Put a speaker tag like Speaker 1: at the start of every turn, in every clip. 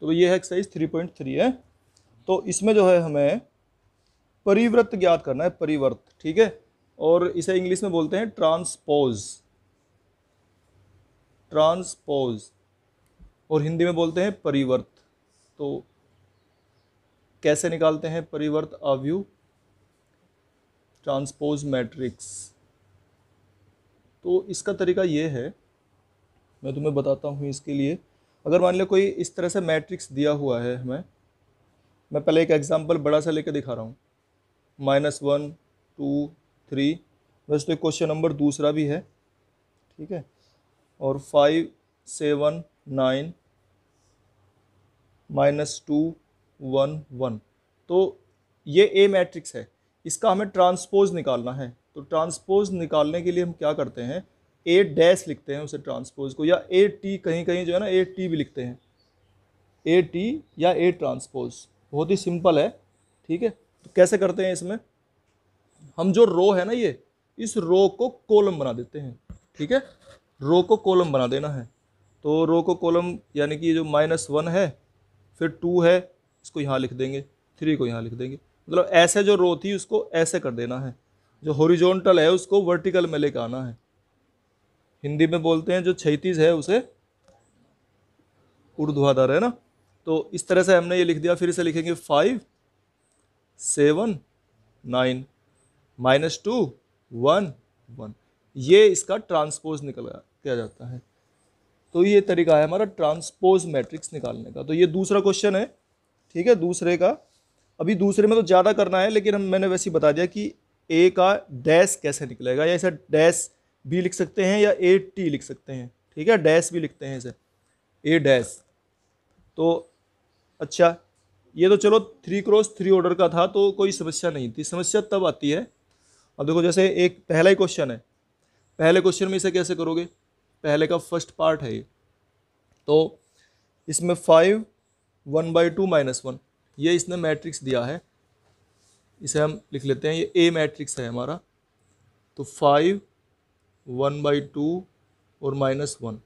Speaker 1: तो ये है एक्सरसाइज 3.3 है। तो इसमें जो है हमें परिवृत्त ज्ञात करना है, परिवर्त, ठीक है। और इसे इंग्लिश में बोलते हैं ट्रांसपोज, ट्रांसपोज, और हिंदी में बोलते हैं परिवर्त। तो कैसे निकालते हैं परिवर्त अवयव, ट्रांसपोज मैट्रिक्स। तो इसका तरीका ये है, मैं तुम्हें बताता हूँ इसके लिए। अगर मान लिया कोई इस तरह से मैट्रिक्स दिया हुआ है हमें, मैं पहले एक एग्जांपल बड़ा सा लेकर दिखा रहा हूँ, -1 2 3, वैसे तो क्वेश्चन नंबर दूसरा भी है, ठीक है, और 5 7 9 -2 1 1। तो ये ए मैट्रिक्स है, इसका हमें ट्रांसपोज निकालना है। तो ट्रांसपोज निकालने के लिए हम क्या करते हैं, ए डैश लिखते हैं उसे ट्रांसपोज को, या ए टी, कहीं कहीं जो है ना ए टी भी लिखते हैं, ए टी या ए ट्रांसपोज। बहुत ही सिंपल है, ठीक है। तो कैसे करते हैं, इसमें हम जो रो है ना, ये इस रो को कॉलम बना देते हैं, ठीक है, रो को कॉलम बना देना है। तो रो को कॉलम यानी कि जो -1 है, फिर 2 है, इसको यहाँ लिख देंगे, 3 को यहाँ लिख देंगे। मतलब ऐसे जो रो थी उसको ऐसे कर देना है, जो हॉरिजॉन्टल है उसको वर्टिकल में लेकर आना है। हिंदी में बोलते हैं जो क्षैतिज है उसे ऊर्ध्वाधर, है ना। तो इस तरह से हमने ये लिख दिया। फिर इसे लिखेंगे 5 7 9 -2 1 1। ये इसका ट्रांसपोज निकल किया जाता है। तो ये तरीका है हमारा ट्रांसपोज मैट्रिक्स निकालने का। तो ये दूसरा क्वेश्चन है, ठीक है, दूसरे का। अभी दूसरे में तो ज़्यादा करना है, लेकिन मैंने वैसे ही बता दिया कि ए का डैश कैसे निकलेगा, या ऐसा डैश भी लिख सकते हैं या ए टी लिख सकते हैं, ठीक है, डैश भी लिखते हैं इसे, ए डैश। तो अच्छा, ये तो चलो 3x3 ऑर्डर का था, तो कोई समस्या नहीं थी। समस्या तब आती है, अब देखो जैसे एक पहला ही क्वेश्चन है, पहले क्वेश्चन में इसे कैसे करोगे, पहले का फर्स्ट पार्ट है ये। तो इसमें 5 1/2 -1, ये इसने मैट्रिक्स दिया है, इसे हम लिख लेते हैं, ये ए मैट्रिक्स है हमारा। तो 5 1/2 और -1,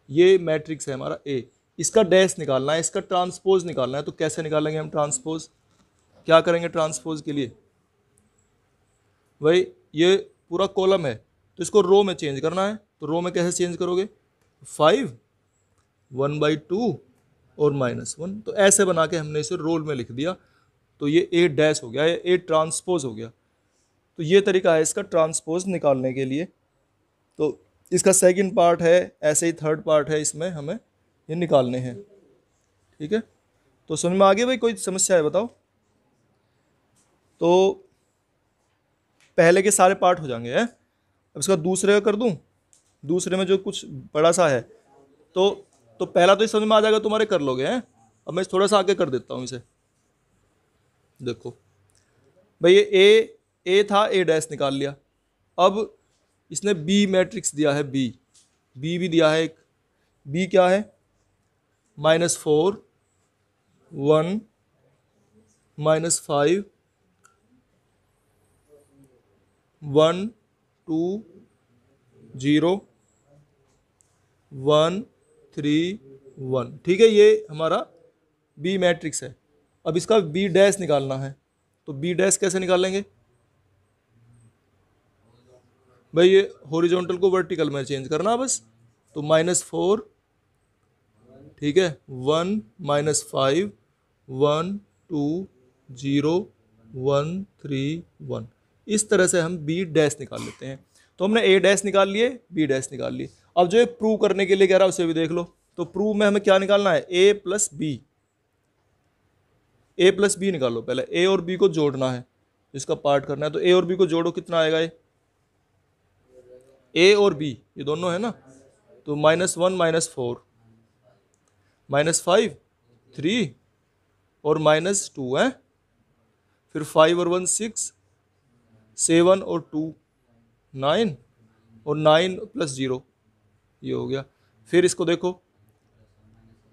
Speaker 1: ये मैट्रिक्स है हमारा ए। इसका डैश निकालना है, इसका ट्रांसपोज निकालना है। तो कैसे निकालेंगे हम ट्रांसपोज, क्या करेंगे ट्रांसपोज के लिए, भाई ये पूरा कॉलम है तो इसको रो में चेंज करना है। तो रो में कैसे चेंज करोगे, 5 1/2 और -1, तो ऐसे बना के हमने इसे रोल में लिख दिया। तो ये ए डैश हो गया, ये ए ट्रांसपोज हो गया। तो ये तरीका है इसका ट्रांसपोज निकालने के लिए। तो इसका सेकंड पार्ट है, ऐसे ही थर्ड पार्ट है, इसमें हमें ये निकालने हैं, ठीक है। तो समझ में आ गया भाई, कोई समस्या है बताओ। तो पहले के सारे पार्ट हो जाएंगे, हैं। अब इसका दूसरे का कर दूं, दूसरे में जो कुछ बड़ा सा है, तो पहला तो इस समझ में आ जाएगा, तुम्हारे कर लोगे, हैं। अब मैं थोड़ा सा आगे कर देता हूँ इसे। देखो भाई ये ए था, ए डैश निकाल लिया। अब इसने बी मैट्रिक्स दिया है, बी भी दिया है एक। बी क्या है, -4 1 -5 1 2 0 1 3 1, ठीक है, ये हमारा बी मैट्रिक्स है। अब इसका बी डैश निकालना है। तो बी डैश कैसे निकालेंगे, भाई ये हॉरिजॉन्टल को वर्टिकल में चेंज करना बस। तो -4, ठीक है, 1 -5 1 2 0 1 3 1, इस तरह से हम बी डैश निकाल लेते हैं। तो हमने ए डैश निकाल लिए, बी डैश निकाल लिए। अब जो ये प्रूव करने के लिए कह रहा है उसे भी देख लो। तो प्रूव में हमें क्या निकालना है, ए प्लस बी, ए प्लस बी निकालो। पहले ए और बी को जोड़ना है, इसका पार्ट करना है। तो ए और बी को जोड़ो, कितना आएगा ये, ए और बी ये दोनों है ना। तो -1 -4 -5 3 और -2 है। फिर 5 और 1 6, 7 और 2 9, और 9 + 0 ये हो गया। फिर इसको देखो,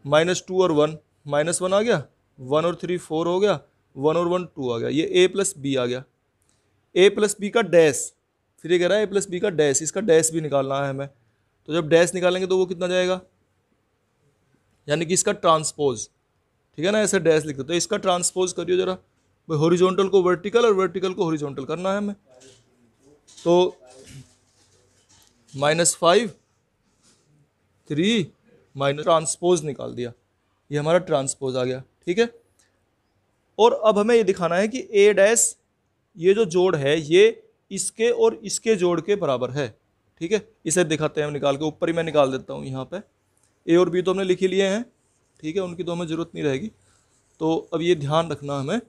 Speaker 1: -2 और 1, -1 आ गया, 1 और 3 4 हो गया, 1 और 1 2 आ गया। ये ए प्लस बी आ गया। ए प्लस बी का डैश, फिर ये कह रहा है ए प्लस बी का डैश, इसका डैश भी निकालना है हमें। तो जब डैश निकालेंगे तो वो कितना जाएगा, यानी कि इसका ट्रांसपोज, ठीक है ना, ऐसे डैश लिख देते हैं। इसका ट्रांसपोज करियो जरा भाई, हॉरिजॉन्टल को वर्टिकल और वर्टिकल को हॉरिजॉन्टल करना है हमें। तो -5 3 माइनस ट्रांसपोज निकाल दिया, ये हमारा ट्रांसपोज आ गया। ठीक है, और अब हमें ये दिखाना है कि ए डैश ये जो जोड़ है ये इसके और इसके जोड़ के बराबर है। ठीक है, इसे दिखाते हैं हम निकाल के, ऊपर ही मैं निकाल देता हूँ। यहाँ पे ए और बी तो हमने लिख ही लिए हैं, ठीक है, उनकी तो हमें ज़रूरत नहीं रहेगी। तो अब ये ध्यान रखना हमें।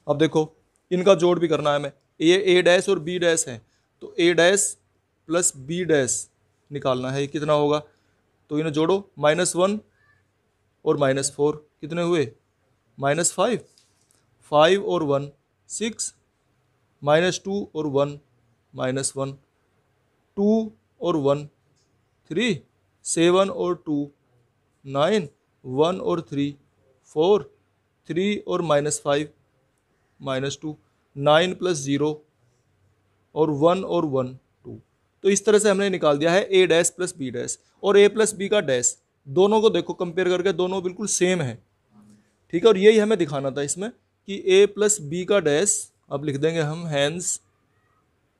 Speaker 1: अब देखो इनका जोड़ भी करना है हमें, ए डैश और बी डैश है, तो ए डैश प्लस बी डैश निकालना है, ये कितना होगा। तो इन्हें जोड़ो, -1 और -4 कितने हुए, -5, 5 और 1 6, -2 और 1 -1, 2 और 1 3, 7 और 2 9, 1 और 3 4, 3 और -5 -2, 9 + 0 और 1 और 1 2। तो इस तरह से हमने निकाल दिया है ए डैश प्लस बी डैश, और ए प्लस बी का डैश, दोनों को देखो कंपेयर करके, दोनों बिल्कुल सेम है। ठीक है, और यही हमें दिखाना था इसमें कि ए प्लस बी का डैश, अब लिख देंगे हम हैंस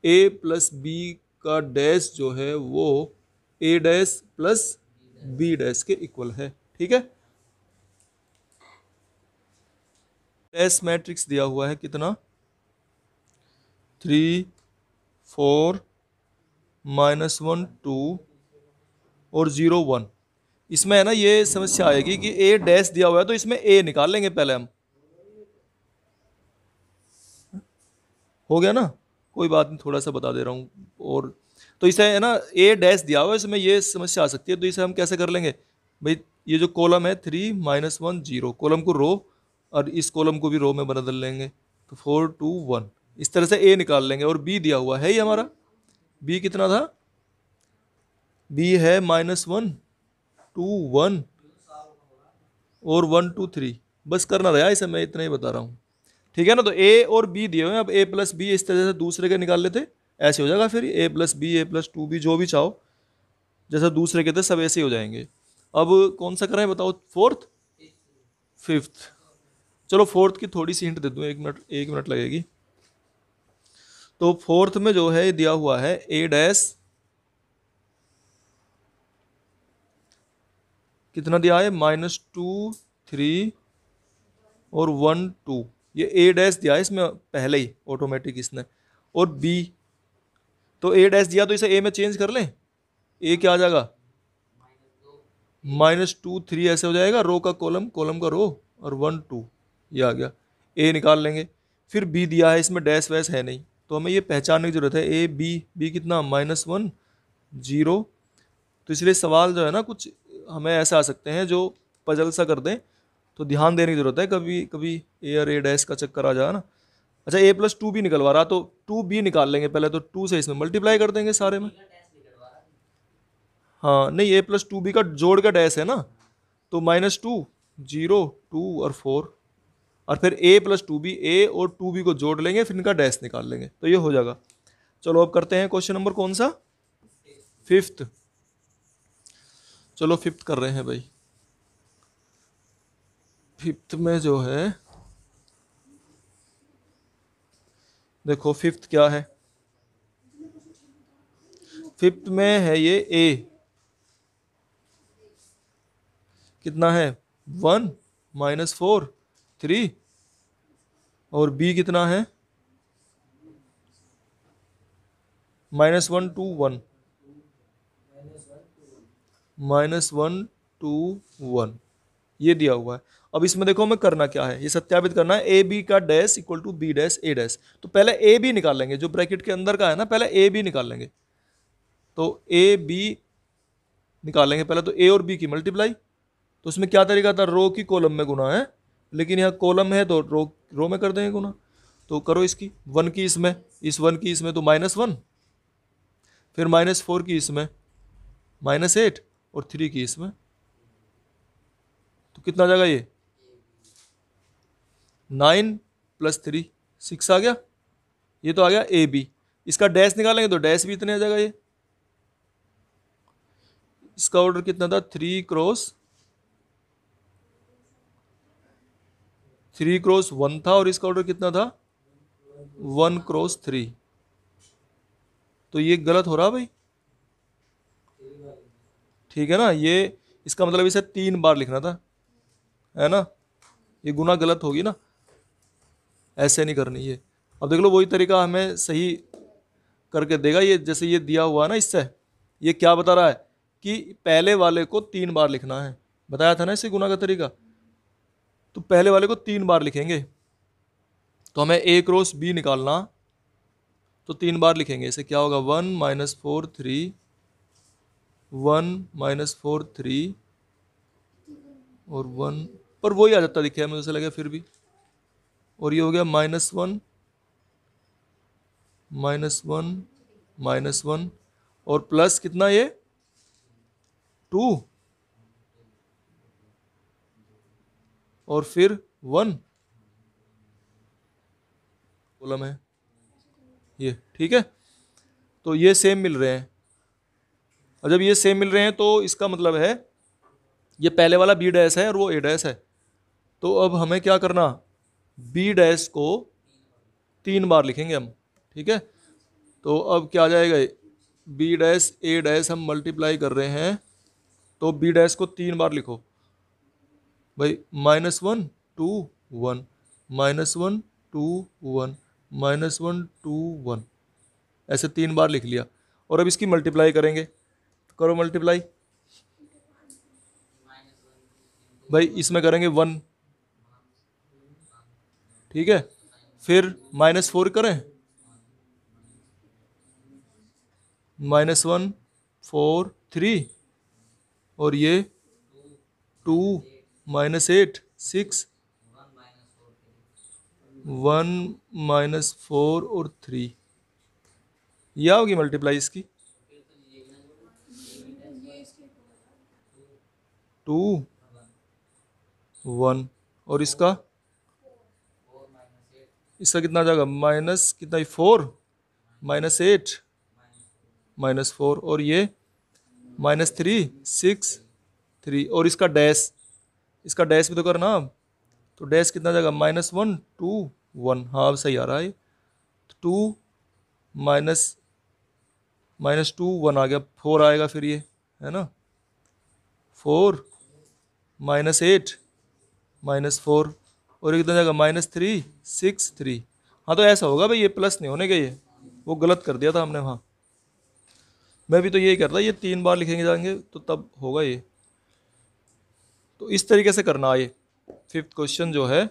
Speaker 1: ए प्लस बी का डैश जो है वो ए डैश प्लस बी डैश के इक्वल है। ठीक है, डैश मैट्रिक्स दिया हुआ है कितना, 3 4 -1 2 और 0 1। इसमें है ना ये समस्या आएगी कि ए डैश दिया हुआ है तो इसमें ए निकाल लेंगे पहले हम, हो गया ना, कोई बात नहीं, थोड़ा सा बता दे रहा हूँ। और तो इसे है ना ए डैश दिया हुआ है, इसमें ये समस्या आ सकती है, तो इसे हम कैसे कर लेंगे भाई, ये जो कॉलम है 3 -1 0, कॉलम को रो और इस कॉलम को भी रो में बदल लेंगे, तो 4 2 1, इस तरह से ए निकाल लेंगे। और बी दिया हुआ है ये हमारा, बी कितना था, बी है -1 2 1 और 1 2 3, बस करना रहा इसे, मैं इतना ही बता रहा हूँ। ठीक है ना, तो ए और बी दिए हुए हैं, अब ए प्लस बी इस तरह से दूसरे के निकाल लेते, ऐसे हो जाएगा फिर ए प्लस बी, ए प्लस 2 बी, जो भी चाहो, जैसा दूसरे के थे सब ऐसे ही हो जाएंगे। अब कौन सा करें बताओ, फोर्थ फिफ्थ, चलो फोर्थ की थोड़ी सी हिंट दे दूँ, 1 मिनट लगेगी। तो फोर्थ में जो है दिया हुआ है ए डैश, कितना दिया है, -2 3 और 1 2, ये ए डैश दिया है इसमें पहले ही ऑटोमेटिक इसने। और बी, तो ए डैश दिया तो इसे ए में चेंज कर लें, ए क्या आ जाएगा, -2 3 ऐसे हो जाएगा, रो का कॉलम, कॉलम का रो, और 1 2 ये आ गया। ए निकाल लेंगे, फिर बी दिया है, इसमें डैश वैश है नहीं, तो हमें ये पहचानने की जरूरत है, ए बी, बी कितना -1 0। तो इसलिए सवाल जो है ना कुछ हमें ऐसा आ सकते हैं जो पजल सा कर दें, तो ध्यान देने की जरूरत है, कभी कभी ए और ए डैश का चक्कर आ जाए ना। अच्छा, ए प्लस 2 भी निकलवा रहा, तो 2 बी निकाल लेंगे पहले, तो 2 से इसमें मल्टीप्लाई कर देंगे सारे में। हाँ नहीं, ए प्लस 2 बी का जोड़ का डैश है ना, तो -2 0 2 और 4, और फिर ए प्लस 2 बी, ए और 2 बी को जोड़ लेंगे, फिर इनका डैश निकाल लेंगे, तो ये हो जाएगा। चलो अब करते हैं क्वेश्चन नंबर कौन सा, फिफ्थ। चलो फिफ्थ कर रहे हैं भाई। फिफ्थ में जो है देखो, फिफ्थ क्या है, फिफ्थ में है ये ए कितना है 1 -4 3, और बी कितना है -1 2 1 -1 2 1, ये दिया हुआ है। अब इसमें देखो हमें करना क्या है, ये सत्यापित करना है, ए बी का dash equal to B dash A dash. तो पहले ए बी निकाल लेंगे, जो ब्रैकेट के अंदर का है ना, पहले ए बी निकाल लेंगे। तो ए बी निकाल लेंगे पहले, तो ए और बी की मल्टीप्लाई, तो उसमें क्या तरीका था, रो की कॉलम में गुना है, लेकिन यहाँ कॉलम है तो रो में कर देंगे गुना। तो करो इसकी 1 की इसमें, इस 1 की इसमें, तो -1, फिर -4 की इसमें, -8 और 3 की इसमें, तो कितना आ जाएगा ये 9 + 3 6 आ गया। ये तो आ गया ए बी, इसका डैश निकालेंगे तो डैश भी इतने आ जाएगा। ये इसका ऑर्डर कितना था, 3 × 3x1 था और इसका ऑर्डर कितना था 1x3। तो ये गलत हो रहा भाई, ठीक है ना। ये इसका मतलब इसे 3 बार लिखना था, है ना। ये गुना गलत होगी ना, ऐसे नहीं करनी ये। अब देख लो वही तरीका हमें सही करके देगा ये, जैसे ये दिया हुआ है ना, इससे ये क्या बता रहा है कि पहले वाले को 3 बार लिखना है, बताया था ना इसे गुना का तरीका। तो पहले वाले को 3 बार लिखेंगे, तो हमें a क्रॉस b निकालना, तो 3 बार लिखेंगे इसे। क्या होगा 1 - 4 3, 1 - 4 3 और 1, पर वही आ जाता दिखे मुझे, ऐसा लगा फिर भी। और ये हो गया -1 -1 और प्लस कितना ये 2 और फिर 1 कॉलम है ये, ठीक है। तो ये सेम मिल रहे हैं, और जब ये सेम मिल रहे हैं तो इसका मतलब है ये पहले वाला b डैश है और वो a डैश है। तो अब हमें क्या करना, b डैश को 3 बार लिखेंगे हम, ठीक है। तो अब क्या आ जाएगा, b डैश a डैश हम मल्टीप्लाई कर रहे हैं, तो b डैश को 3 बार लिखो भाई, -1 2 1 -1 2 1 -1 2 1, ऐसे 3 बार लिख लिया। और अब इसकी मल्टीप्लाई करेंगे, तो करो मल्टीप्लाई भाई, इसमें करेंगे 1, ठीक है। फिर -4 करें, -1 4 3 और ये 2 -8 6 1 -4 और 3, यह होगी मल्टीप्लाई इसकी 2 1 और इसका कितना आ जाएगा माइनस कितना 4 -8 -4 और ये -3 6 3 और इसका इसका डैश भी तो करना। तो डैश कितना आ जाएगा -1 2 1, हाँ सही आ रहा है। 2 -2 1 आ गया, 4 आएगा फिर ये, है ना। 4 -8 -4 और ये कितना जाएगा -3 6 3। हाँ तो ऐसा होगा भाई, ये प्लस नहीं होने का, ये वो गलत कर दिया था हमने वहाँ। मैं भी तो यही करता, ये 3 बार लिखेंगे जाएंगे तो तब होगा ये। तो इस तरीके से करना, ये 5th क्वेश्चन जो है